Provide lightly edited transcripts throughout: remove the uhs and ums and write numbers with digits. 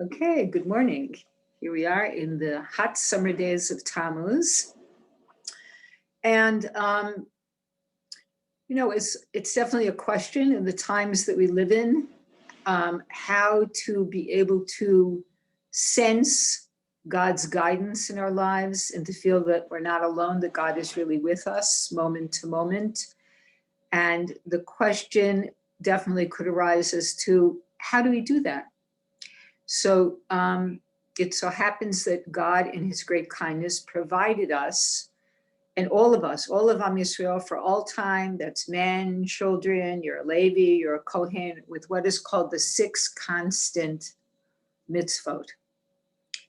Okay, good morning. Here we are in the hot summer days of Tammuz. And, it's definitely a question in the times that we live in, how to be able to sense God's guidance in our lives and to feel that we're not alone, that God is really with us moment to moment. And the question definitely could arise as to how do we do that? So it so happens that God in his great kindness provided us and all of us, all of Am Yisrael for all time, that's men, children, you're a Levi, you're a Kohen, with what is called the 6 constant mitzvot,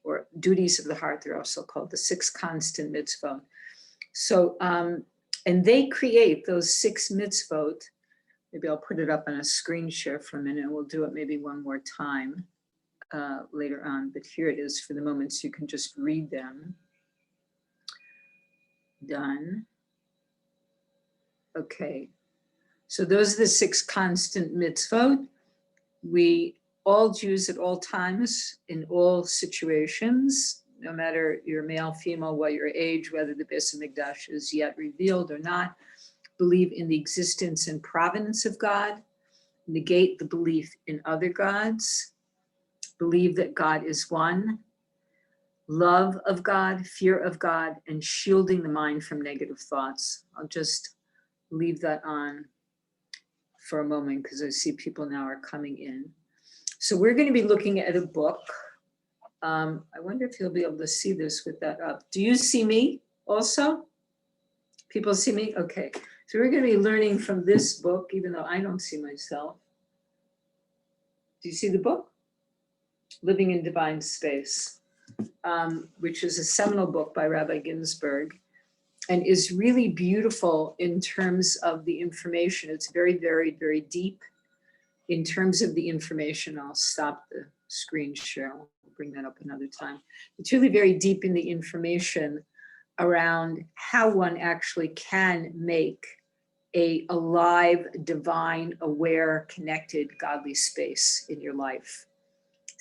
or duties of the heart. They're also called the 6 constant mitzvot. So, and they create those 6 mitzvot. Maybe I'll put it up on a screen share for a minute, and we'll do it maybe one more time later on, but here it is for the moment, so you can just read them. Done. Okay, so those are the 6 constant mitzvot. We, all Jews at all times, in all situations, no matter you're male, female, what your age, whether the Beit Midrash is yet revealed or not, believe in the existence and providence of God, negate the belief in other gods, believe that God is one, love of God, fear of God, and shielding the mind from negative thoughts. I'll just leave that on for a moment because I see people now are coming in. So we're going to be looking at a book. I wonder if you'll be able to see this with that up. Do you see me also? People see me? Okay. So we're going to be learning from this book, even though I don't see myself. Do you see the book? Living in Divine Space, which is a seminal book by Rabbi Ginsburgh and is really beautiful in terms of the information. It's very, very, very deep in terms of the information. I'll stop the screen share. I'll bring that up another time. It's really very deep in the information around how one actually can make a alive, divine, aware, connected, godly space in your life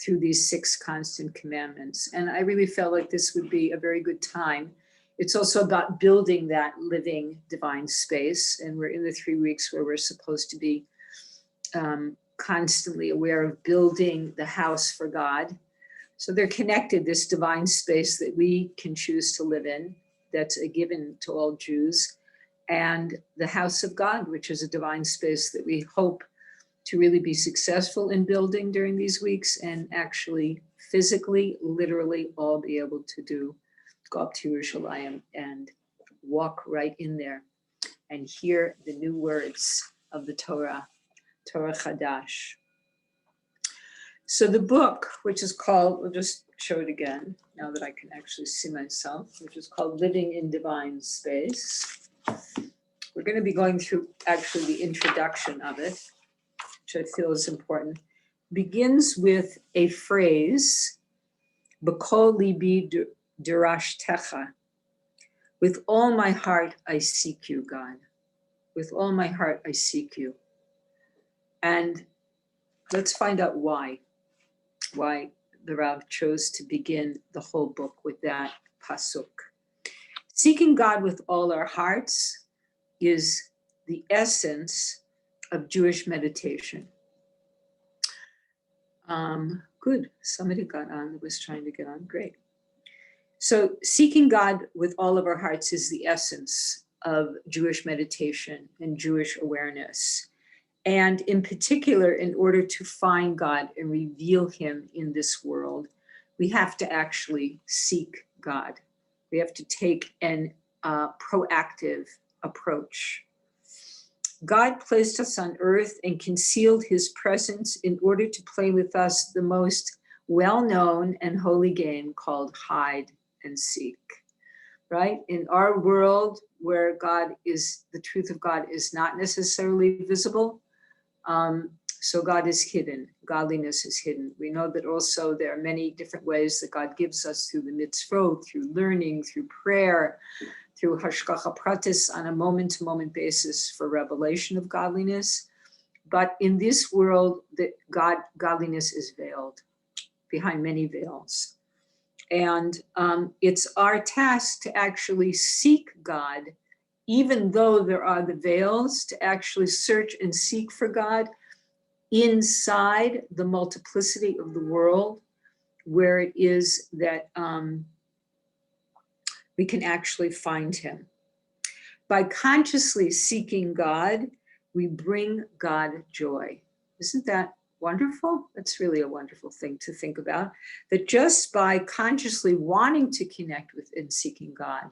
through these 6 constant commandments. And I really felt like this would be a very good time. It's also about building that living divine space. And we're in the 3 weeks where we're supposed to be constantly aware of building the house for God. So they're connected, this divine space that we can choose to live in, that's a given to all Jews, and the house of God, which is a divine space that we hope to really be successful in building during these weeks and actually physically, literally all be able to do, go up to Yerushalayim and walk right in there and hear the new words of the Torah, Torah Chadash. So the book, which is called, we'll just show it again now that I can actually see myself, which is called Living in Divine Space. We're going to be going through actually the introduction of it, which I feel is important, begins with a phrase, B'kol libi dirashtecha. With all my heart, I seek you, God. With all my heart, I seek you. And let's find out why the Rav chose to begin the whole book with that pasuk. Seeking God with all our hearts is the essence of Jewish meditation. Good, somebody got on, was trying to get on, great. So seeking God with all of our hearts is the essence of Jewish meditation and Jewish awareness. And in particular, in order to find God and reveal him in this world, we have to actually seek God. We have to take an proactive approach. God placed us on earth and concealed his presence in order to play with us the most well-known and holy game called hide and seek, right? In our world where God is, the truth of God is not necessarily visible, so God is hidden, godliness is hidden. We know that also there are many different ways that God gives us through the mitzvot, through learning, through prayer, through hashgacha pratis on a moment-to-moment basis for revelation of godliness. But in this world, godliness is veiled behind many veils. And it's our task to actually seek God, even though there are the veils, to actually search and seek for God inside the multiplicity of the world, where it is that we can actually find him. By consciously seeking God, we bring God joy. Isn't that wonderful? That's really a wonderful thing to think about, that just by consciously wanting to connect with and seeking God,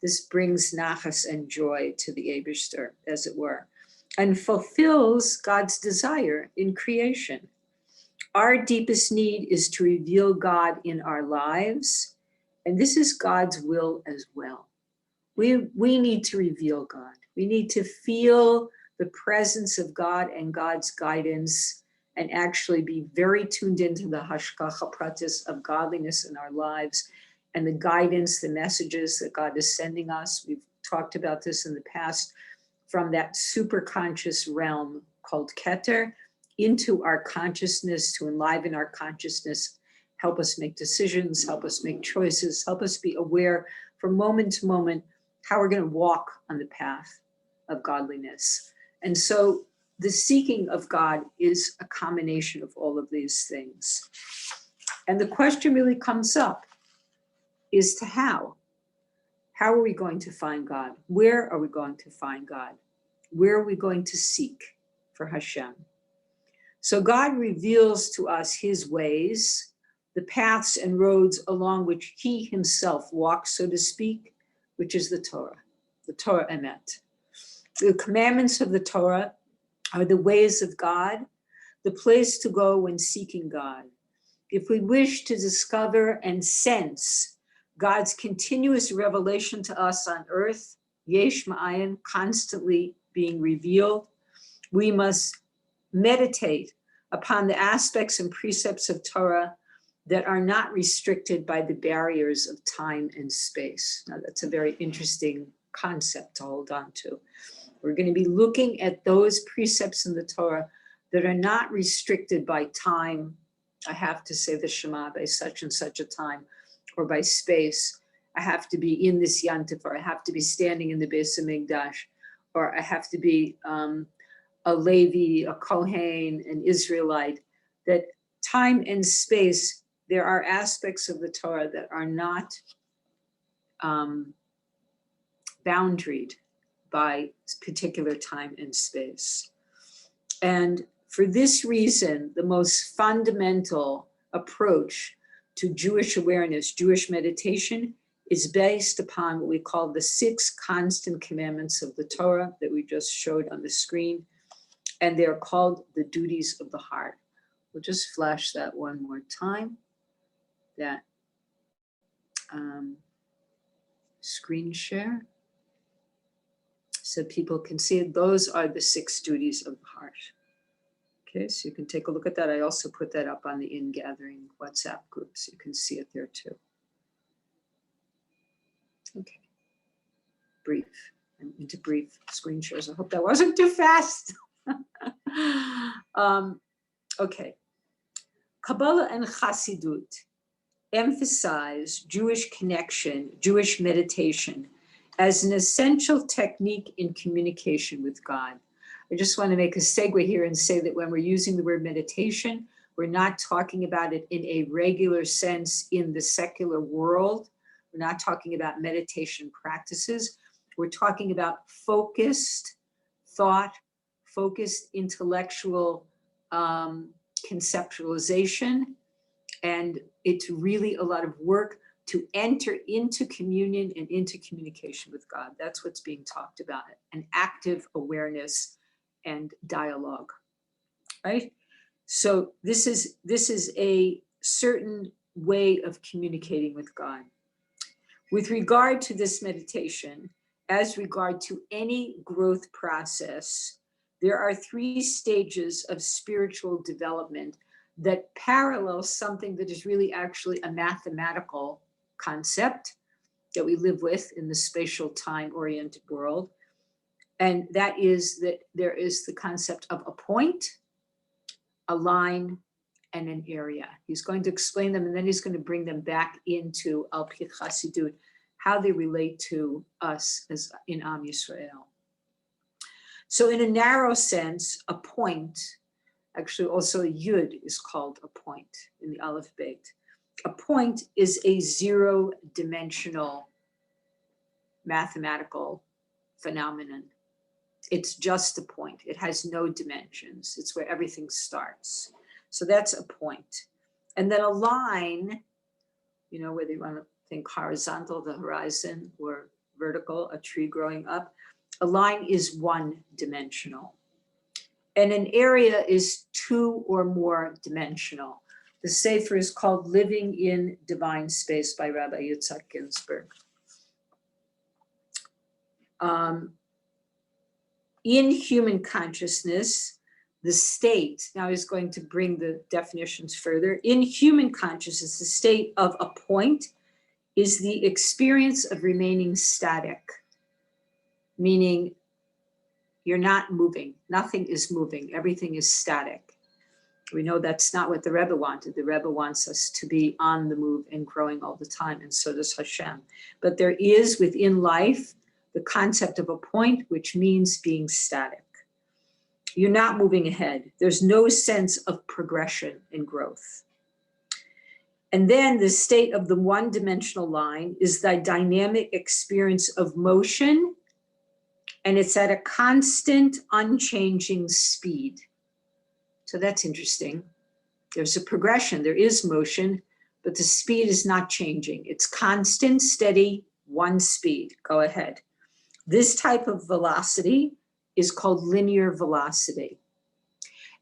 this brings nachas and joy to the Eibishter, as it were, and fulfills God's desire in creation. Our deepest need is to reveal God in our lives, and this is God's will as well. We need to reveal God. We need to feel the presence of God and God's guidance, and actually be very tuned into the hashgacha pratis of godliness in our lives, and the guidance, the messages that God is sending us. We've talked about this in the past, from that super conscious realm called Keter into our consciousness, to enliven our consciousness, help us make decisions, help us make choices, help us be aware from moment to moment how we're going to walk on the path of godliness. And so the seeking of God is a combination of all of these things. And the question really comes up is to how? How are we going to find God? Where are we going to find God? Where are we going to seek for HaShem? So God reveals to us his ways, the paths and roads along which he himself walks, so to speak, which is the Torah Emet. The commandments of the Torah are the ways of God, the place to go when seeking God. If we wish to discover and sense God's continuous revelation to us on earth, yesh ma'ayin, constantly being revealed, we must meditate upon the aspects and precepts of Torah that are not restricted by the barriers of time and space. Now, that's a very interesting concept to hold on to. We're going to be looking at those precepts in the Torah that are not restricted by time. I have to say the Shema by such and such a time, or by space. I have to be in this yantif, or I have to be standing in the Beit Midrash, or I have to be a Levi, a Kohen, an Israelite. That time and space, there are aspects of the Torah that are not boundaried by particular time and space. And for this reason, the most fundamental approach to Jewish awareness, Jewish meditation, is based upon what we call the 6 constant commandments of the Torah that we just showed on the screen. And they're called the duties of the heart. We'll just flash that one more time. That screen share, so people can see it. Those are the 6 duties of the heart. Okay, so you can take a look at that. I also put that up on the In-Gathering WhatsApp group, so you can see it there too. Okay, brief. I'm into brief screen shares. I hope that wasn't too fast. Okay, Kabbalah and Chassidut emphasize Jewish connection, Jewish meditation, as an essential technique in communication with God. I just want to make a segue here and say that when we're using the word meditation, we're not talking about it in a regular sense in the secular world. We're not talking about meditation practices. We're talking about focused thought, focused intellectual conceptualization. And it's really a lot of work to enter into communion and into communication with God. That's what's being talked about, an active awareness and dialogue, right? So this is a certain way of communicating with God. With regard to this meditation, as regard to any growth process, there are 3 stages of spiritual development that parallel something that is really actually a mathematical concept that we live with in the spatial time-oriented world. And that is that there is the concept of a point, a line, and an area. He's going to explain them, and then he's going to bring them back into Al Pi Chasidut, how they relate to us as in Am Yisrael. So in a narrow sense, a point, actually also a yud is called a point in the Aleph Beit. A point is a zero-dimensional mathematical phenomenon. It's just a point. It has no dimensions. It's where everything starts. So that's a point. And then a line, you know, whether you want to think horizontal, the horizon, or vertical, a tree growing up, a line is one-dimensional. And an area is two or more dimensional. The Sefer is called Living in Divine Space by Rabbi Yitzchak Ginzburg. In human consciousness, the state, now he's going to bring the definitions further. In human consciousness, the state of a point is the experience of remaining static, meaning you're not moving, nothing is moving, everything is static. We know that's not what the Rebbe wanted. The Rebbe wants us to be on the move and growing all the time, and so does HaShem. But there is within life the concept of a point, which means being static. You're not moving ahead. There's no sense of progression and growth. And then the state of the one-dimensional line is the dynamic experience of motion, and it's at a constant, unchanging speed. So that's interesting. There's a progression, there is motion, but the speed is not changing. It's constant, steady, one speed. Go ahead. This type of velocity is called linear velocity.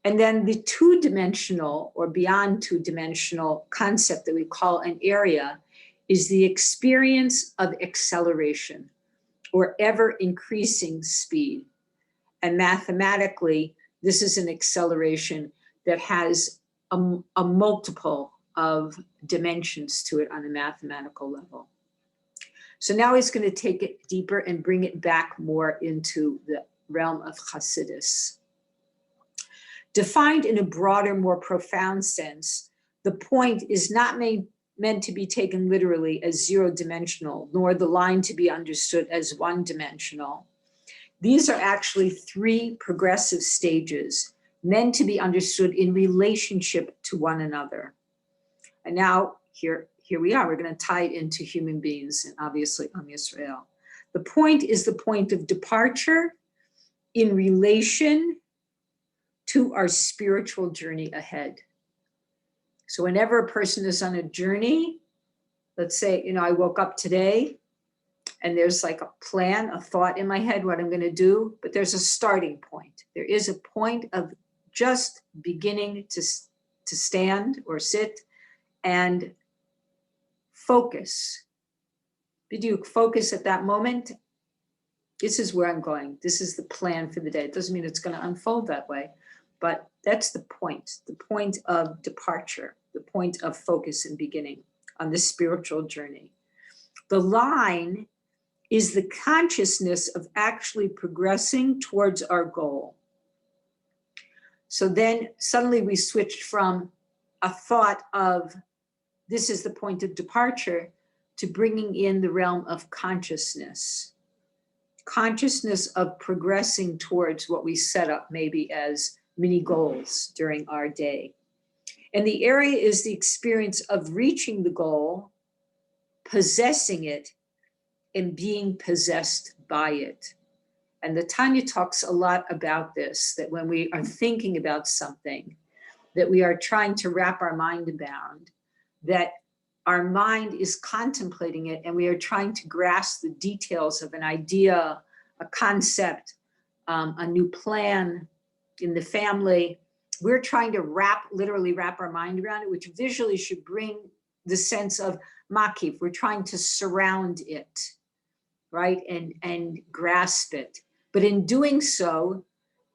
And then the two-dimensional or beyond two-dimensional concept that we call an area is the experience of acceleration or ever-increasing speed. And mathematically, this is an acceleration that has a multiple of dimensions to it on a mathematical level. So now he's going to take it deeper and bring it back more into the realm of Hasidus. Defined in a broader, more profound sense, the point is not meant to be taken literally as zero-dimensional, nor the line to be understood as one-dimensional. These are actually three progressive stages meant to be understood in relationship to one another. And now here we are, we're going to tie it into human beings and obviously on Israel. The point is the point of departure in relation to our spiritual journey ahead. So whenever a person is on a journey, let's say, you know, I woke up today and there's like a plan, a thought in my head, what I'm going to do, but there's a starting point. There is a point of just beginning to stand or sit and focus. Did you focus at that moment? This is where I'm going. This is the plan for the day. It doesn't mean it's going to unfold that way, but that's the point of departure, the point of focus and beginning on this spiritual journey. The line is the consciousness of actually progressing towards our goal. So then suddenly we switched from a thought of this is the point of departure to bringing in the realm of consciousness of progressing towards what we set up maybe as mini goals during our day. And the area is the experience of reaching the goal, possessing it, and being possessed by it. And the Tanya talks a lot about this, that when we are thinking about something, that we are trying to wrap our mind around, that our mind is contemplating it and we are trying to grasp the details of an idea, a concept, a new plan in the family. We're trying to literally wrap our mind around it, which visually should bring the sense of makif. We're trying to surround it, right? And grasp it. But in doing so,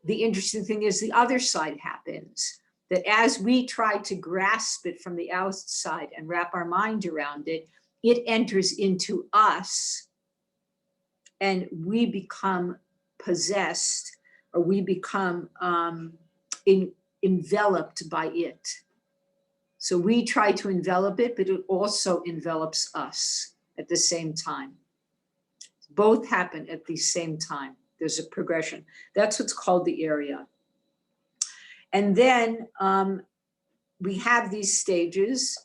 the interesting thing is the other side happens, that as we try to grasp it from the outside and wrap our mind around it, it enters into us and we become possessed, or we become enveloped by it. So we try to envelop it, but it also envelops us at the same time. Both happen at the same time. There's a progression. That's what's called the area. And then we have these stages,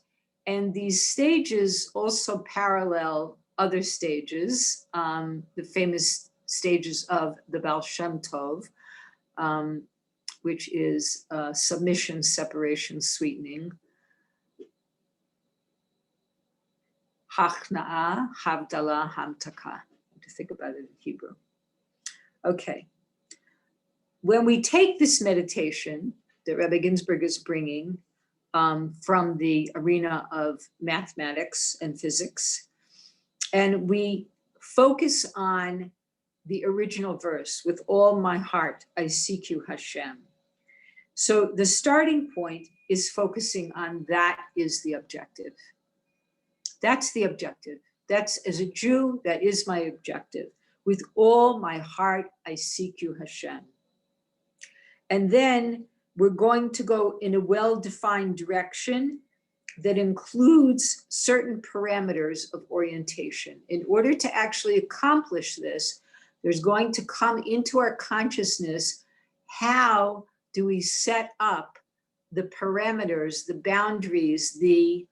and these stages also parallel other stages, the famous stages of the Baal Shem Tov, which is submission, separation, sweetening, Hachna'ah, Havdalah, Hamtaka. To think about it in Hebrew. Okay. When we take this meditation that Rabbi Ginsburgh is bringing from the arena of mathematics and physics, and we focus on the original verse, with all my heart, I seek you, HaShem. So the starting point is focusing on that is the objective. That's the objective. That's, as a Jew, that is my objective. With all my heart, I seek you, HaShem. And then we're going to go in a well-defined direction that includes certain parameters of orientation. In order to actually accomplish this, there's going to come into our consciousness, how do we set up the parameters, the boundaries, the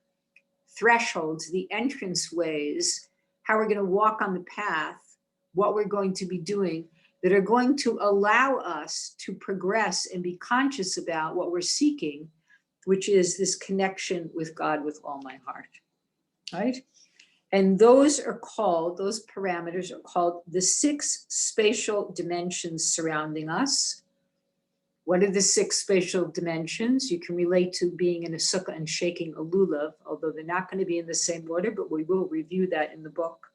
thresholds, the entrance ways, how we're going to walk on the path, what we're going to be doing, that are going to allow us to progress and be conscious about what we're seeking, which is this connection with God with all my heart, right? And those parameters are called the 6 spatial dimensions surrounding us. What are the 6 spatial dimensions? You can relate to being in a sukkah and shaking a lulav, although they're not going to be in the same order, but we will review that in the book.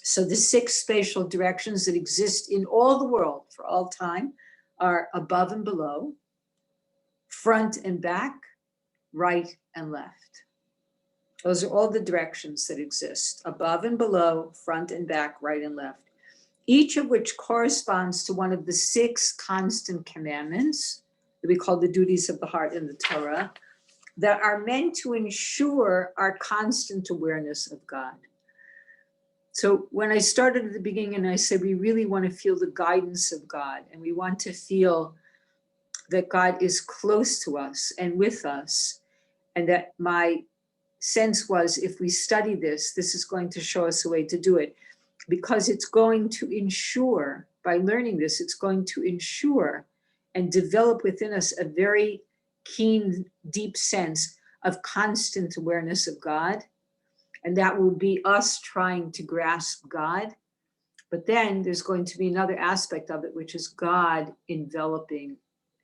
So the 6 spatial directions that exist in all the world for all time are above and below, front and back, right and left. Those are all the directions that exist, above and below, front and back, right and left. Each of which corresponds to one of the 6 constant commandments that we call the duties of the heart in the Torah, that are meant to ensure our constant awareness of God. So when I started at the beginning and I said, we really want to feel the guidance of God, and we want to feel that God is close to us and with us, and that my sense was, if we study this, this is going to show us a way to do it, because it's going to ensure, by learning this, it's going to ensure and develop within us a very keen, deep sense of constant awareness of God. And that will be us trying to grasp God. But then there's going to be another aspect of it, which is God enveloping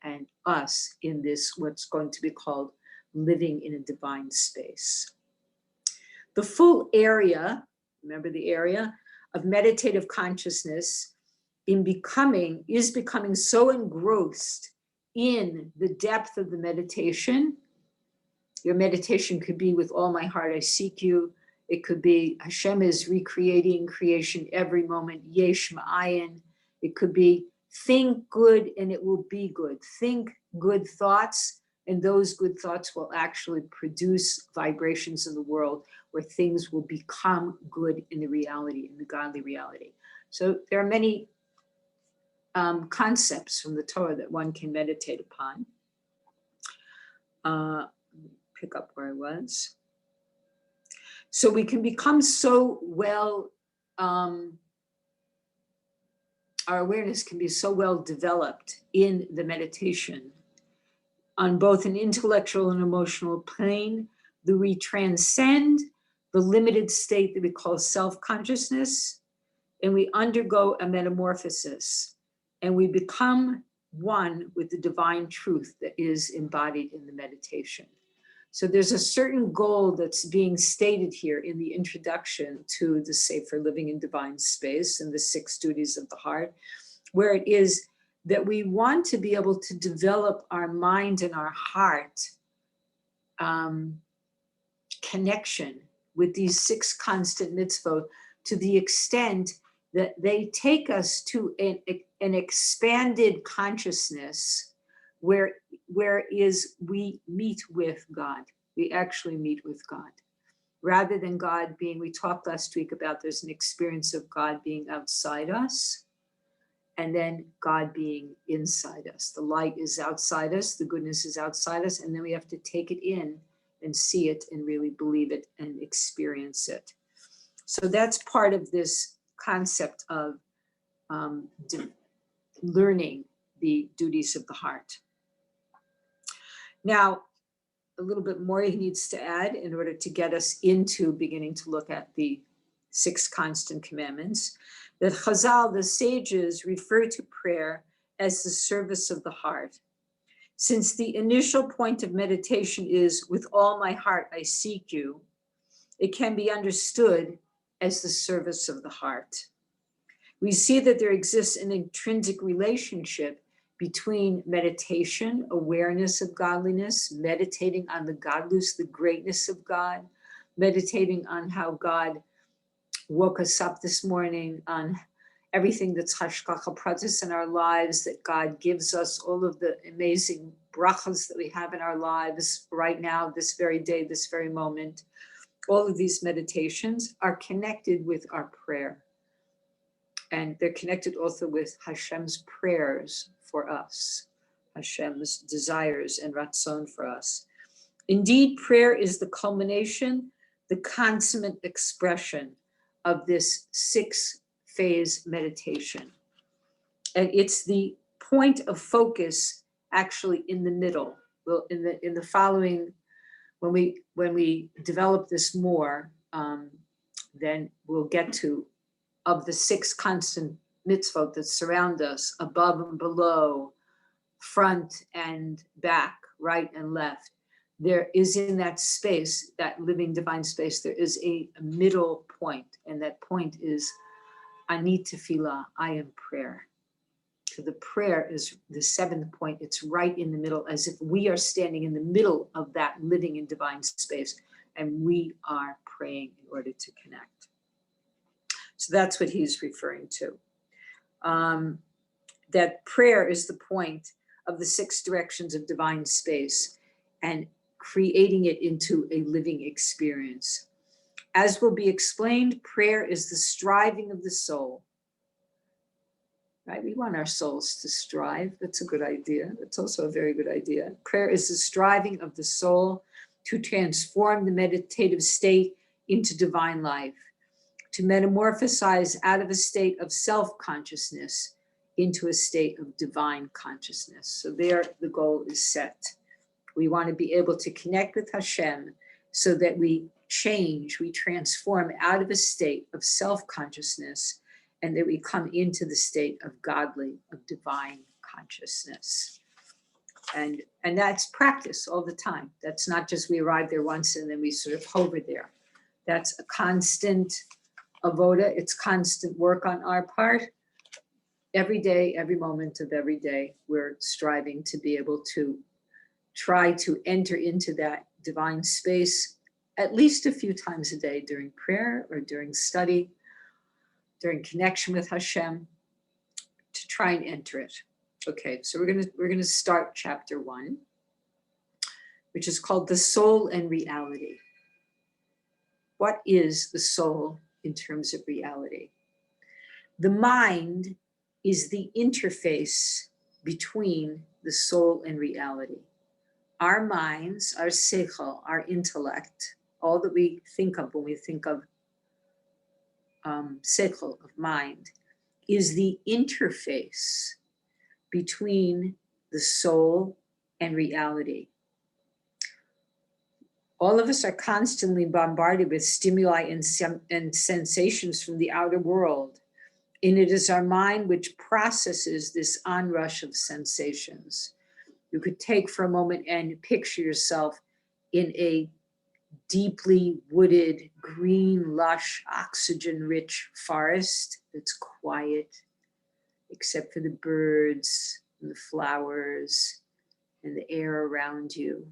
and us in this, what's going to be called living in a divine space. The full area, remember the area, of meditative consciousness is becoming so engrossed in the depth of the meditation. Your meditation could be with all my heart, I seek you. It could be HaShem is recreating creation every moment, yesh ma'ayin. It could be think good and it will be good. Think good thoughts, and those good thoughts will actually produce vibrations in the world where things will become good in the reality, in the godly reality. So there are many concepts from the Torah that one can meditate upon. Pick up where I was. So we can become so well, our awareness can be so well developed in the meditation on both an intellectual and emotional plane, that we transcend the limited state that we call self-consciousness, and we undergo a metamorphosis, and we become one with the divine truth that is embodied in the meditation. So there's a certain goal that's being stated here in the introduction to the Sefer Living in Divine Space and the 6 duties of the heart, where it is that we want to be able to develop our mind and our heart connection with these 6 constant mitzvot, to the extent that they take us to an expanded consciousness where we meet with God. We actually meet with God. Rather than God being, we talked last week about there's an experience of God being outside us and then God being inside us. The light is outside us, the goodness is outside us, and then we have to take it in and see it and really believe it and experience it. So that's part of this concept of learning the duties of the heart. Now, a little bit more he needs to add in order to get us into beginning to look at the 6 constant commandments, that Chazal, the sages, refer to prayer as the service of the heart. Since the initial point of meditation is, with all my heart I seek you, it can be understood as the service of the heart. We see that there exists an intrinsic relationship between meditation, awareness of godliness, meditating on the godless, the greatness of God, meditating on how God woke us up this morning, on everything that's hashgacha pratis in our lives, that God gives us, all of the amazing brachas that we have in our lives right now, this very day, this very moment. All of these meditations are connected with our prayer. And they're connected also with Hashem's prayers for us, Hashem's desires and ratzon for us. Indeed, prayer is the culmination, the consummate expression of this 6-phase meditation. And it's the point of focus actually in the middle. Well, in the following, when we develop this more, then we'll get to, of the 6 constant mitzvot that surround us, above and below, front and back, right and left, there is in that space, that living divine space, there is a middle point. And that point is, ani tefillah, I am prayer. So the prayer is the 7th point. It's right in the middle, as if we are standing in the middle of that living in divine space, and we are praying in order to connect. So that's what he's referring to. That prayer is the point of the 6 directions of divine space and creating it into a living experience. As will be explained, prayer is the striving of the soul. Right? We want our souls to strive. That's a good idea. That's also a very good idea. Prayer is the striving of the soul to transform the meditative state into divine life, to metamorphosize out of a state of self-consciousness into a state of divine consciousness. So there the goal is set. We want to be able to connect with Hashem so that we change, we transform out of a state of self-consciousness, and that we come into the state of godly, of divine consciousness. And that's practice all the time. That's not just we arrive there once and then we sort of hover there. That's a constant avoda, it's constant work on our part. Every day, every moment of every day, we're striving to be able to try to enter into that divine space at least a few times a day during prayer or during study, during connection with Hashem, to try and enter it. Okay, so we're gonna start chapter 1, which is called The Soul and Reality. What is the soul in terms of reality? The mind is the interface between the soul and reality. Our minds, our seichel, our intellect, all that we think of when we think of seichel, of mind, is the interface between the soul and reality. All of us are constantly bombarded with stimuli and sensations from the outer world. And it is our mind which processes this onrush of sensations. You could take for a moment and picture yourself in a deeply wooded, green, lush, oxygen-rich forest that's quiet, except for the birds and the flowers and the air around you.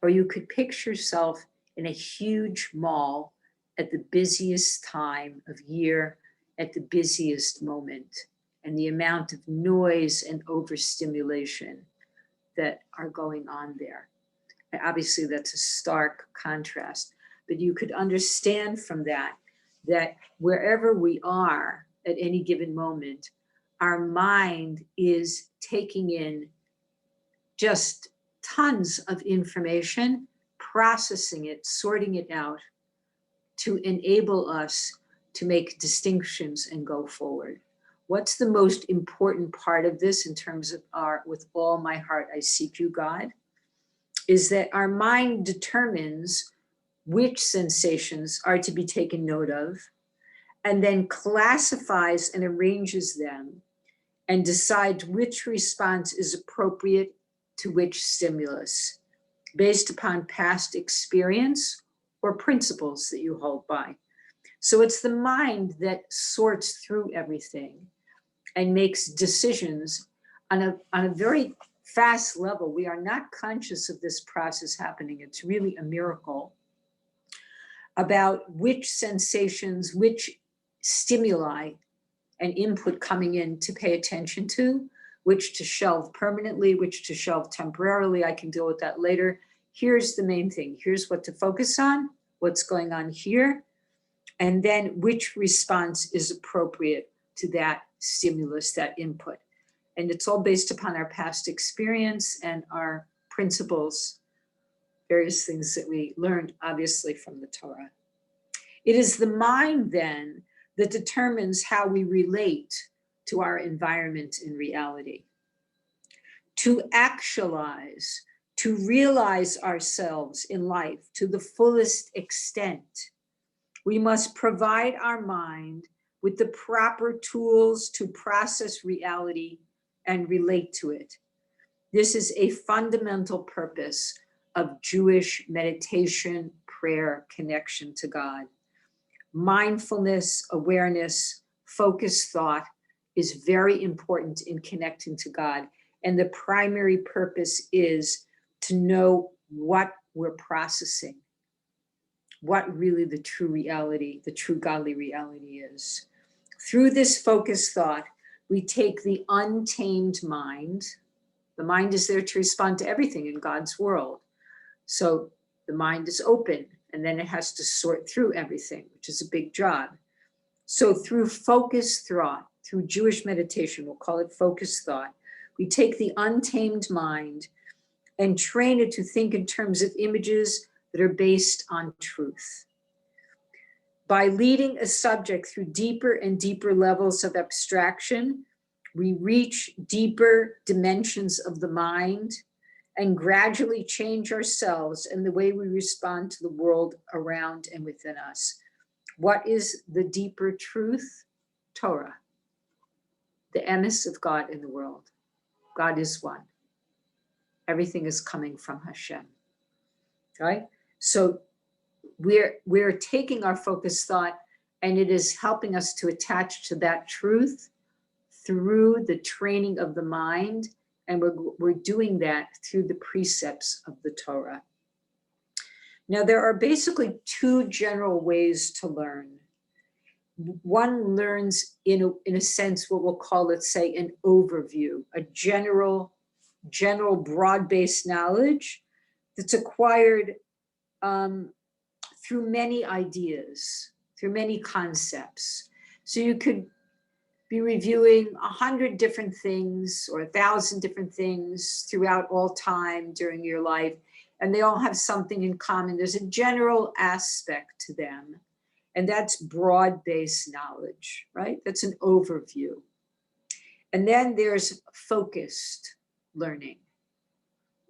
Or you could picture yourself in a huge mall at the busiest time of year, at the busiest moment, and the amount of noise and overstimulation that are going on there. Obviously, that's a stark contrast, but you could understand from that wherever we are at any given moment, our mind is taking in just tons of information, processing it, sorting it out to enable us to make distinctions and go forward. What's the most important part of this in terms of our, with all my heart, I seek you, God, is that our mind determines which sensations are to be taken note of, and then classifies and arranges them and decides which response is appropriate to which stimulus based upon past experience or principles that you hold by. So it's the mind that sorts through everything and makes decisions on a very fast level. We are not conscious of this process happening. It's really a miracle about which sensations, which stimuli and input coming in to pay attention to, which to shelve permanently, which to shelve temporarily. I can deal with that later. Here's the main thing. Here's what to focus on, what's going on here, and then which response is appropriate to that stimulus, that input. And it's all based upon our past experience and our principles, various things that we learned, obviously, from the Torah. It is the mind, then, that determines how we relate to our environment in reality. To actualize, to realize ourselves in life to the fullest extent, we must provide our mind with the proper tools to process reality and relate to it. This is a fundamental purpose of Jewish meditation, prayer, connection to God. Mindfulness, awareness, focused thought is very important in connecting to God. And the primary purpose is to know what we're processing, what really the true reality, the true godly reality is. Through this focused thought, we take the untamed mind. The mind is there to respond to everything in God's world. So the mind is open, and then it has to sort through everything, which is a big job. So through focused thought, through Jewish meditation, we'll call it focused thought, we take the untamed mind and train it to think in terms of images that are based on truth. By leading a subject through deeper and deeper levels of abstraction, we reach deeper dimensions of the mind and gradually change ourselves and the way we respond to the world around and within us. What is the deeper truth? Torah, the emes of God in the world. God is one. Everything is coming from HaShem, right? So we're taking our focused thought, and it is helping us to attach to that truth through the training of the mind, and we're doing that through the precepts of the Torah. Now, there are basically two general ways to learn. One learns in a sense what we'll call, let's say, an overview, a general broad-based knowledge that's acquired through many ideas, through many concepts. So you could be reviewing 100 different things or 1,000 different things throughout all time during your life, and they all have something in common. There's a general aspect to them, and that's broad-based knowledge, right? That's an overview. And then there's focused learning,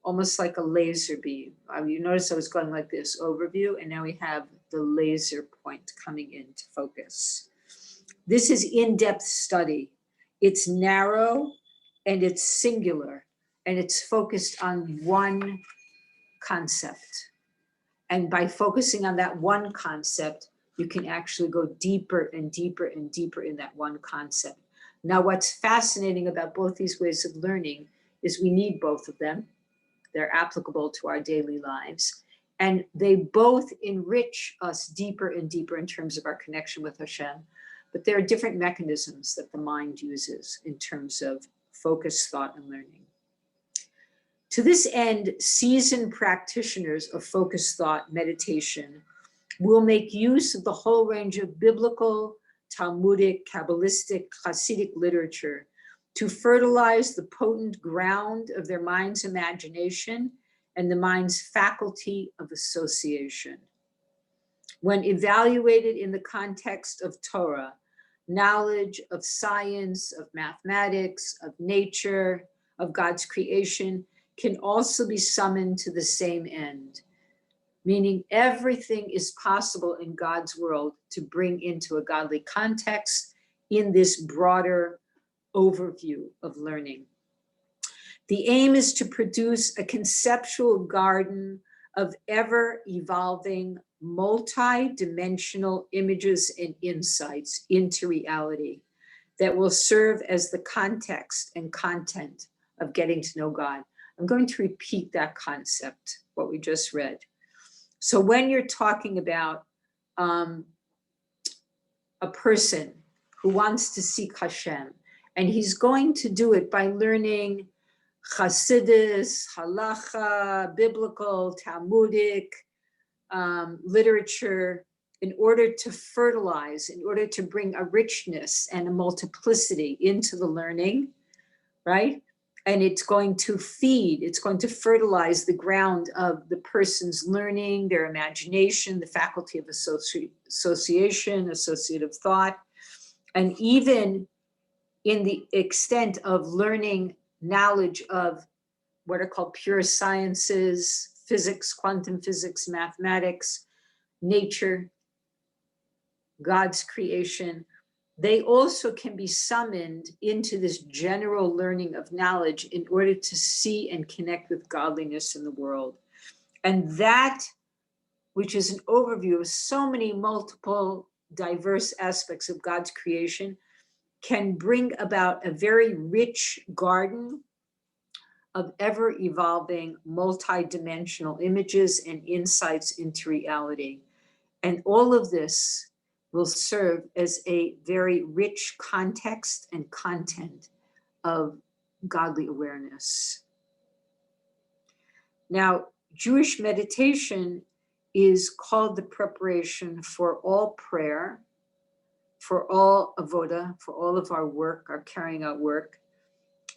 almost like a laser beam. You notice I was going like this, overview, and now we have the laser point coming into focus. This is in-depth study. It's narrow and it's singular, and it's focused on one concept. And by focusing on that one concept, you can actually go deeper and deeper and deeper in that one concept. Now, what's fascinating about both these ways of learning is we need both of them. They're applicable to our daily lives. And they both enrich us deeper and deeper in terms of our connection with HaShem. But there are different mechanisms that the mind uses in terms of focused thought and learning. To this end, seasoned practitioners of focused thought meditation will make use of the whole range of biblical, Talmudic, Kabbalistic, Chasidic literature to fertilize the potent ground of their mind's imagination and the mind's faculty of association. When evaluated in the context of Torah, knowledge of science, of mathematics, of nature, of God's creation can also be summoned to the same end, meaning everything is possible in God's world to bring into a godly context in this broader overview of learning. The aim is to produce a conceptual garden of ever-evolving, multi-dimensional images and insights into reality that will serve as the context and content of getting to know God. I'm going to repeat that concept, what we just read. So when you're talking about a person who wants to seek HaShem, and he's going to do it by learning Chassidus, halacha, biblical, Talmudic literature in order to fertilize, in order to bring a richness and a multiplicity into the learning, right? And it's going to feed, it's going to fertilize the ground of the person's learning, their imagination, the faculty of association, associative thought, and even in the extent of learning knowledge of what are called pure sciences, physics, quantum physics, mathematics, nature, God's creation. They also can be summoned into this general learning of knowledge in order to see and connect with godliness in the world. And that, which is an overview of so many multiple diverse aspects of God's creation, can bring about a very rich garden of ever-evolving, multi-dimensional images and insights into reality. And all of this will serve as a very rich context and content of godly awareness. Now, Jewish meditation is called the preparation for all prayer, for all avoda, for all of our work, our carrying out work,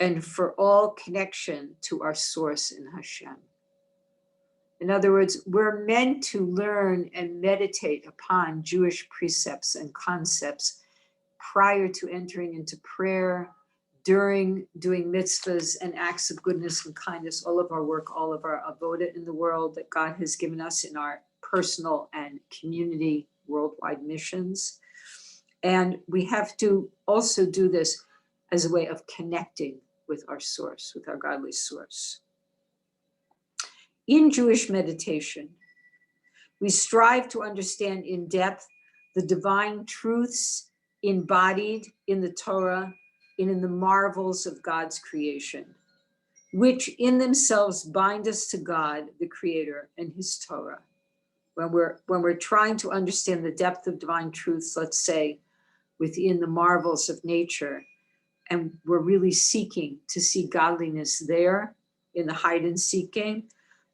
and for all connection to our source in HaShem. In other words, we're meant to learn and meditate upon Jewish precepts and concepts prior to entering into prayer, during doing mitzvahs and acts of goodness and kindness, all of our work, all of our avoda in the world that God has given us in our personal and community worldwide missions. And we have to also do this as a way of connecting with our source, with our godly source. In Jewish meditation, we strive to understand in depth the divine truths embodied in the Torah and in the marvels of God's creation, which in themselves bind us to God, the Creator, and His Torah. When we're trying to understand the depth of divine truths, let's say, within the marvels of nature, and we're really seeking to see godliness there in the hide and seek game,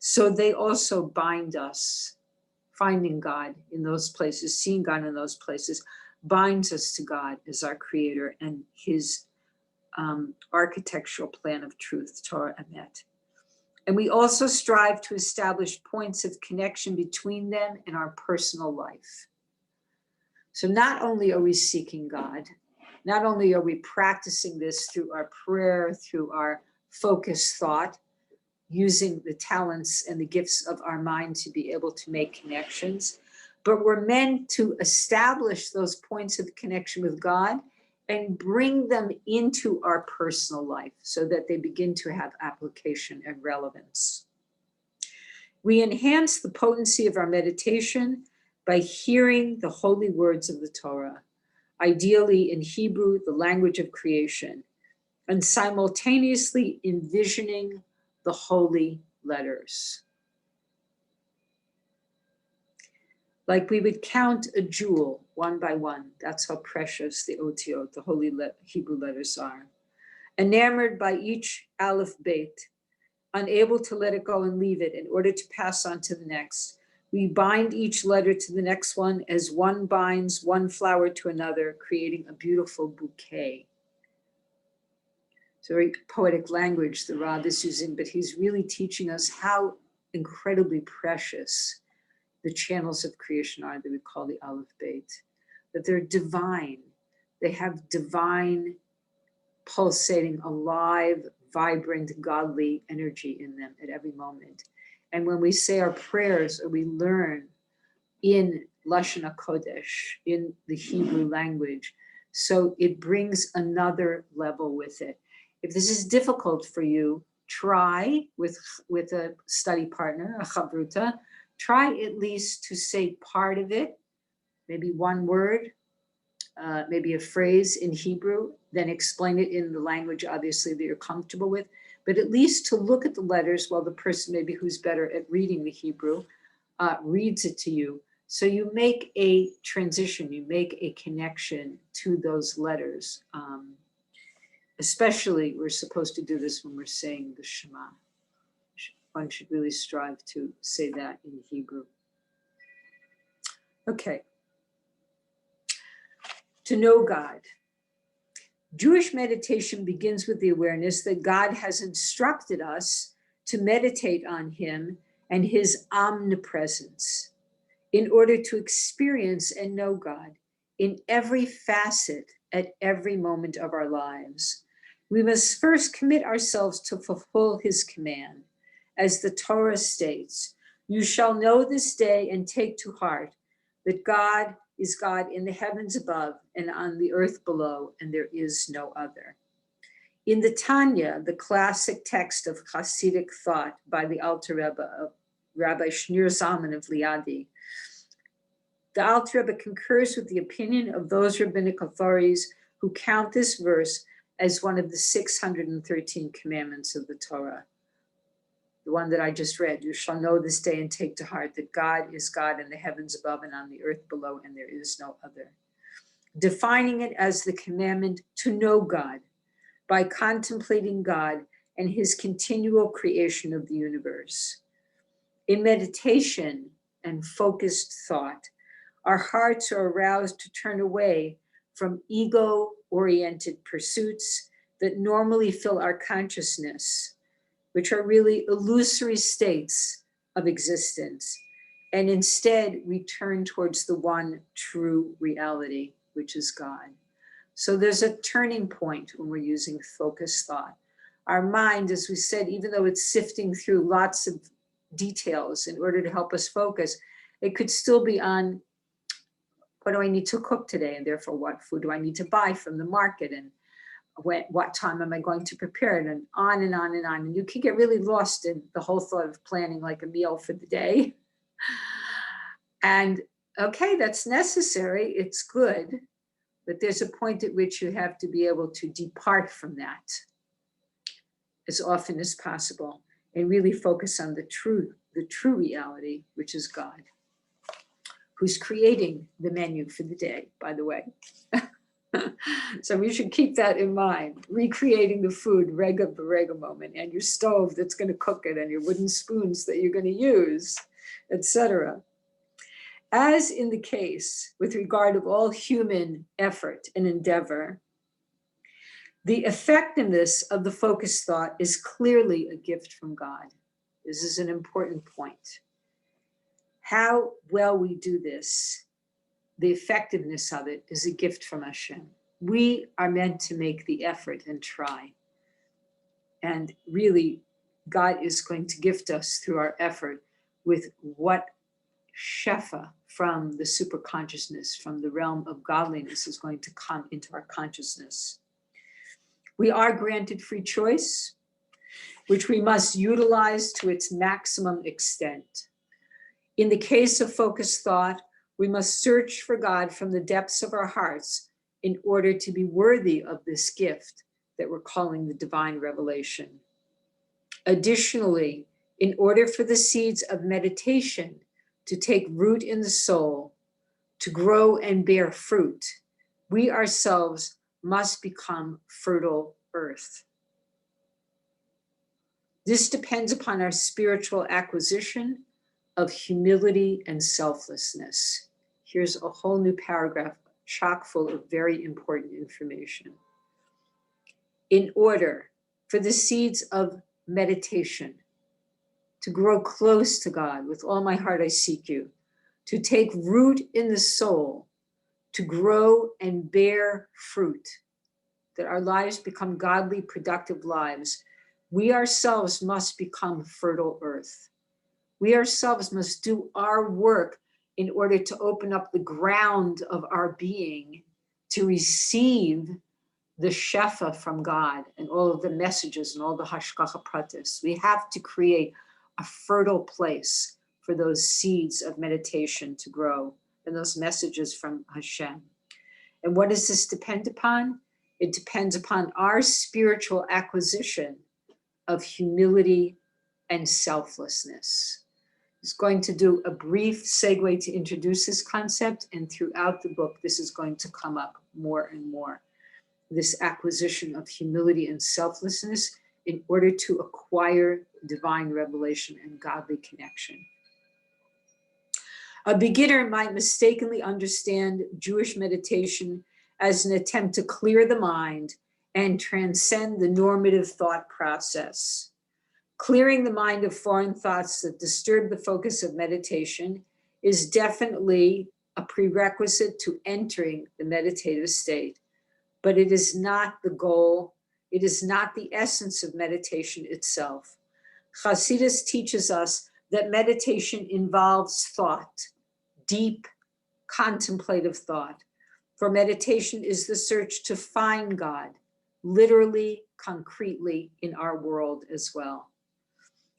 so they also bind us. Finding God in those places, seeing God in those places, binds us to God as our Creator and His architectural plan of truth, Torah Emet. And we also strive to establish points of connection between them in our personal life. So not only are we seeking God, not only are we practicing this through our prayer, through our focused thought, using the talents and the gifts of our mind to be able to make connections, but we're meant to establish those points of connection with God and bring them into our personal life so that they begin to have application and relevance. We enhance the potency of our meditation by hearing the holy words of the Torah, ideally in Hebrew, the language of creation, and simultaneously envisioning the holy letters. Like we would count a jewel one by one. That's how precious the otiot, the holy Hebrew letters are. Enamored by each aleph beit, unable to let it go and leave it in order to pass on to the next. We bind each letter to the next one as one binds one flower to another, creating a beautiful bouquet. It's very poetic language the Rav is using, but he's really teaching us how incredibly precious the channels of creation are that we call the Aleph Beit, that they're divine. They have divine, pulsating, alive, vibrant, godly energy in them at every moment. And when we say our prayers or we learn in Lashon HaKodesh, in the Hebrew language, so it brings another level with it. If this is difficult for you, try with a study partner, a chavruta, try at least to say part of it, maybe one word, maybe a phrase in Hebrew, then explain it in the language, obviously, that you're comfortable with, but at least to look at the letters while the person maybe who's better at reading the Hebrew reads it to you. So you make a transition, you make a connection to those letters. Especially, we're supposed to do this when we're saying the Shema. One should really strive to say that in Hebrew. Okay. To know God. Jewish meditation begins with the awareness that God has instructed us to meditate on him and his omnipresence in order to experience and know God in every facet at every moment of our lives. We must first commit ourselves to fulfill his command. As the Torah states, you shall know this day and take to heart that God is God in the heavens above and on the earth below, and there is no other. In the Tanya, the classic text of Chasidic thought by the Alter Rebbe, Rabbi Shneur Zalman of Liadi, the Alter Rebbe concurs with the opinion of those rabbinic authorities who count this verse as one of the 613 commandments of the Torah. The one that I just read, you shall know this day and take to heart that God is God in the heavens above and on the earth below, and there is no other. Defining it as the commandment to know God by contemplating God and his continual creation of the universe. In meditation and focused thought, our hearts are aroused to turn away from ego-oriented pursuits that normally fill our consciousness, which are really illusory states of existence. And instead, we turn towards the one true reality, which is God. So there's a turning point when we're using focused thought. Our mind, as we said, even though it's sifting through lots of details in order to help us focus, it could still be on, what do I need to cook today? And therefore, what food do I need to buy from the market? And what time am I going to prepare it? And on and on and on. And you can get really lost in the whole thought of planning like a meal for the day. And okay, that's necessary, it's good, but there's a point at which you have to be able to depart from that as often as possible and really focus on the true reality, which is God, who's creating the menu for the day, by the way. So we should keep that in mind, recreating the food rega berega moment, and your stove that's going to cook it, and your wooden spoons that you're going to use, etc. As in the case with regard of all human effort and endeavor, the effectiveness of the focused thought is clearly a gift from God. This is an important point. How well we do this, the effectiveness of it, is a gift from HaShem. We are meant to make the effort and try. And really, God is going to gift us through our effort with what shefa from the superconsciousness, from the realm of godliness, is going to come into our consciousness. We are granted free choice, which we must utilize to its maximum extent. In the case of focused thought, we must search for God from the depths of our hearts in order to be worthy of this gift that we're calling the divine revelation. Additionally, in order for the seeds of meditation to take root in the soul, to grow and bear fruit, we ourselves must become fertile earth. This depends upon our spiritual acquisition of humility and selflessness. Here's a whole new paragraph chock full of very important information. In order for the seeds of meditation to grow close to God, with all my heart I seek you, to take root in the soul, to grow and bear fruit, that our lives become godly, productive lives, we ourselves must become fertile earth. We ourselves must do our work in order to open up the ground of our being to receive the shefa from God and all of the messages and all the hashgacha pratis. We have to create a fertile place for those seeds of meditation to grow and those messages from HaShem. And what does this depend upon? It depends upon our spiritual acquisition of humility and selflessness. He's going to do a brief segue to introduce this concept, and throughout the book, this is going to come up more and more. This acquisition of humility and selflessness in order to acquire divine revelation and godly connection. A beginner might mistakenly understand Jewish meditation as an attempt to clear the mind and transcend the normative thought process. Clearing the mind of foreign thoughts that disturb the focus of meditation is definitely a prerequisite to entering the meditative state, but it is not the goal. It is not the essence of meditation itself. Chassidus teaches us that meditation involves thought, deep contemplative thought. For meditation is the search to find God, literally, concretely in our world as well.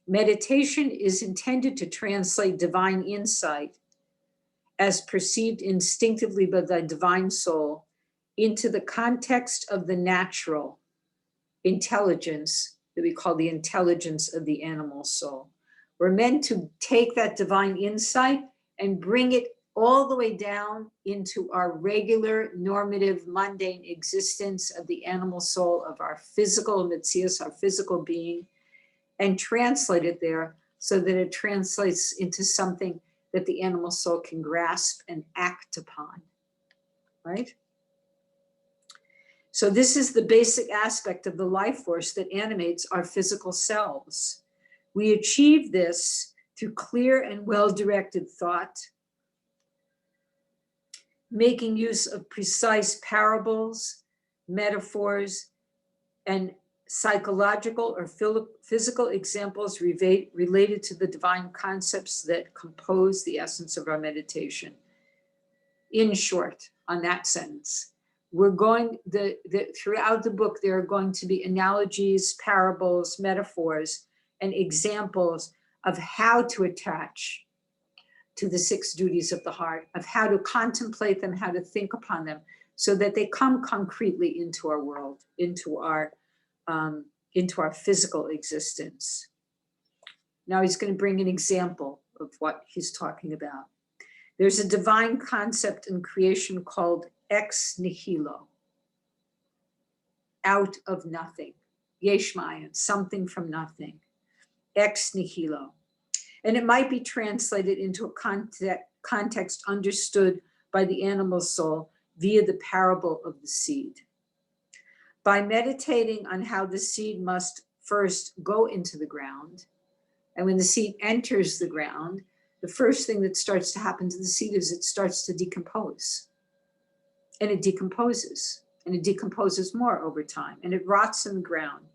Meditation is intended to translate divine insight as perceived instinctively by the divine soul into the context of the natural intelligence that we call the intelligence of the animal soul. We're meant to take that divine insight and bring it all the way down into our regular, normative, mundane existence of the animal soul, of our physical metzius, our physical being, and translate it there so that it translates into something that the animal soul can grasp and act upon, right? So this is the basic aspect of the life force that animates our physical selves. We achieve this through clear and well-directed thought, making use of precise parables, metaphors, and psychological or physical examples related to the divine concepts that compose the essence of our meditation. In short, on that sentence, we're going, throughout the book, there are going to be analogies, parables, metaphors, and examples of how to attach to the 6 duties of the heart, of how to contemplate them, how to think upon them, so that they come concretely into our world, into our physical existence. Now he's going to bring an example of what he's talking about. There's a divine concept in creation called ex nihilo, out of nothing. Yesh mayan, something from nothing. Ex nihilo. And it might be translated into a context understood by the animal soul via the parable of the seed. By meditating on how the seed must first go into the ground, and when the seed enters the ground, the first thing that starts to happen to the seed is it starts to decompose. And it decomposes, and it decomposes more over time, and it rots in the ground,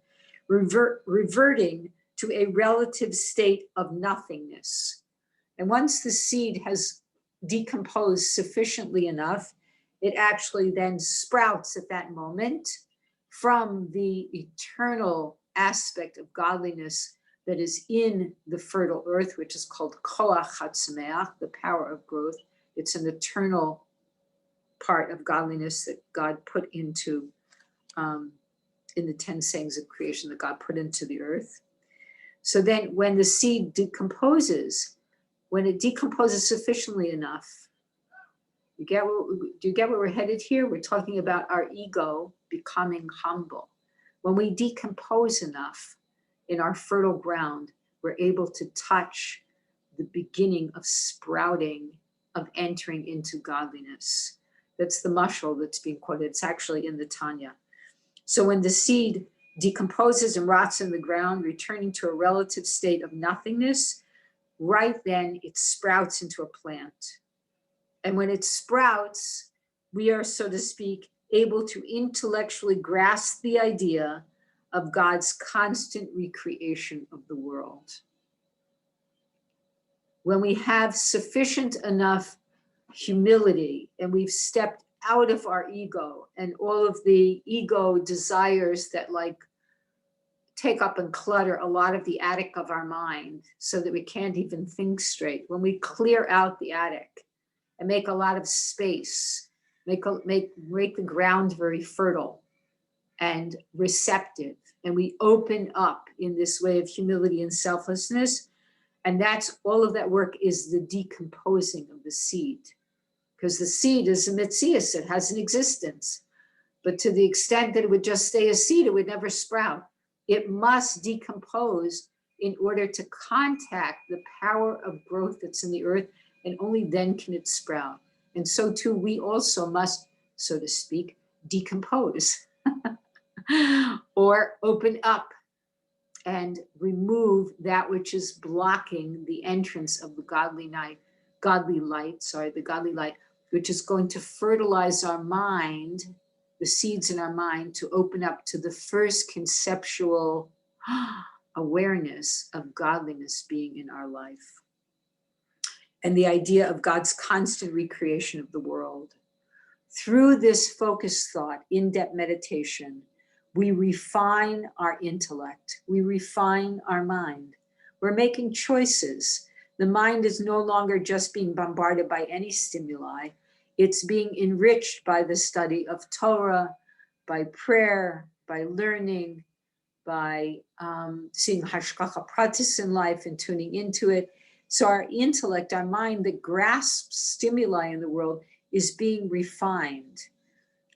reverting to a relative state of nothingness. And once the seed has decomposed sufficiently enough, it actually then sprouts at that moment from the eternal aspect of godliness that is in the fertile earth, which is called koach hatzameach, the power of growth. It's an eternal part of godliness that God put into, in the 10 sayings of creation that God put into the earth. So then when the seed decomposes, when it decomposes sufficiently enough, do you get where we're headed here? We're talking about our ego becoming humble. When we decompose enough, in our fertile ground, we're able to touch the beginning of sprouting, of entering into godliness. That's the mashal that's being quoted. It's actually in the Tanya. So when the seed decomposes and rots in the ground, returning to a relative state of nothingness, right then it sprouts into a plant. And when it sprouts, we are, so to speak, able to intellectually grasp the idea of God's constant recreation of the world. When we have sufficient enough humility and we've stepped out of our ego and all of the ego desires that like take up and clutter a lot of the attic of our mind so that we can't even think straight. When we clear out the attic and make a lot of space, make the ground very fertile and receptive, and we open up in this way of humility and selflessness, and that's all of that work is the decomposing of the seed. Because the seed is a mitzias, it has an existence. But to the extent that it would just stay a seed, it would never sprout. It must decompose in order to contact the power of growth that's in the earth, and only then can it sprout. And so too, we also must, so to speak, decompose or open up and remove that which is blocking the entrance of the godly light, which is going to fertilize our mind, the seeds in our mind, to open up to the first conceptual awareness of godliness being in our life. And the idea of God's constant recreation of the world. Through this focused thought, in-depth meditation, we refine our intellect, we refine our mind. We're making choices. The mind is no longer just being bombarded by any stimuli. It's being enriched by the study of Torah, by prayer, by learning, by seeing hashgacha pratis in life and tuning into it. So our intellect, our mind that grasps stimuli in the world is being refined.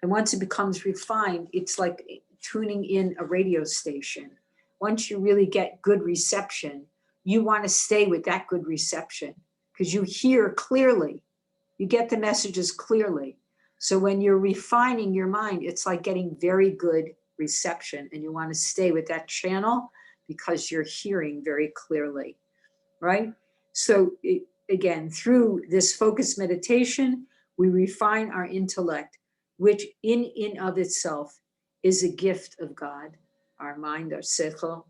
And once it becomes refined, it's like tuning in a radio station. Once you really get good reception, you want to stay with that good reception because you hear clearly. You get the messages clearly. So when you're refining your mind, it's like getting very good reception, and you want to stay with that channel because you're hearing very clearly, right? So again, through this focused meditation, we refine our intellect, which in of itself is a gift of God, our mind, our seichel,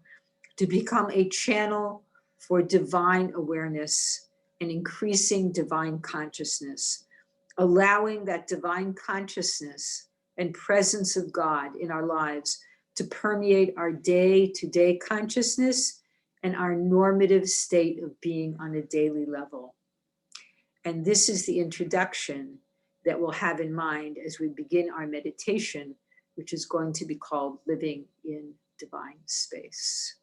to become a channel for divine awareness and increasing divine consciousness, allowing that divine consciousness and presence of God in our lives to permeate our day-to-day consciousness and our normative state of being on a daily level. And this is the introduction that we'll have in mind as we begin our meditation, which is going to be called Living in Divine Space.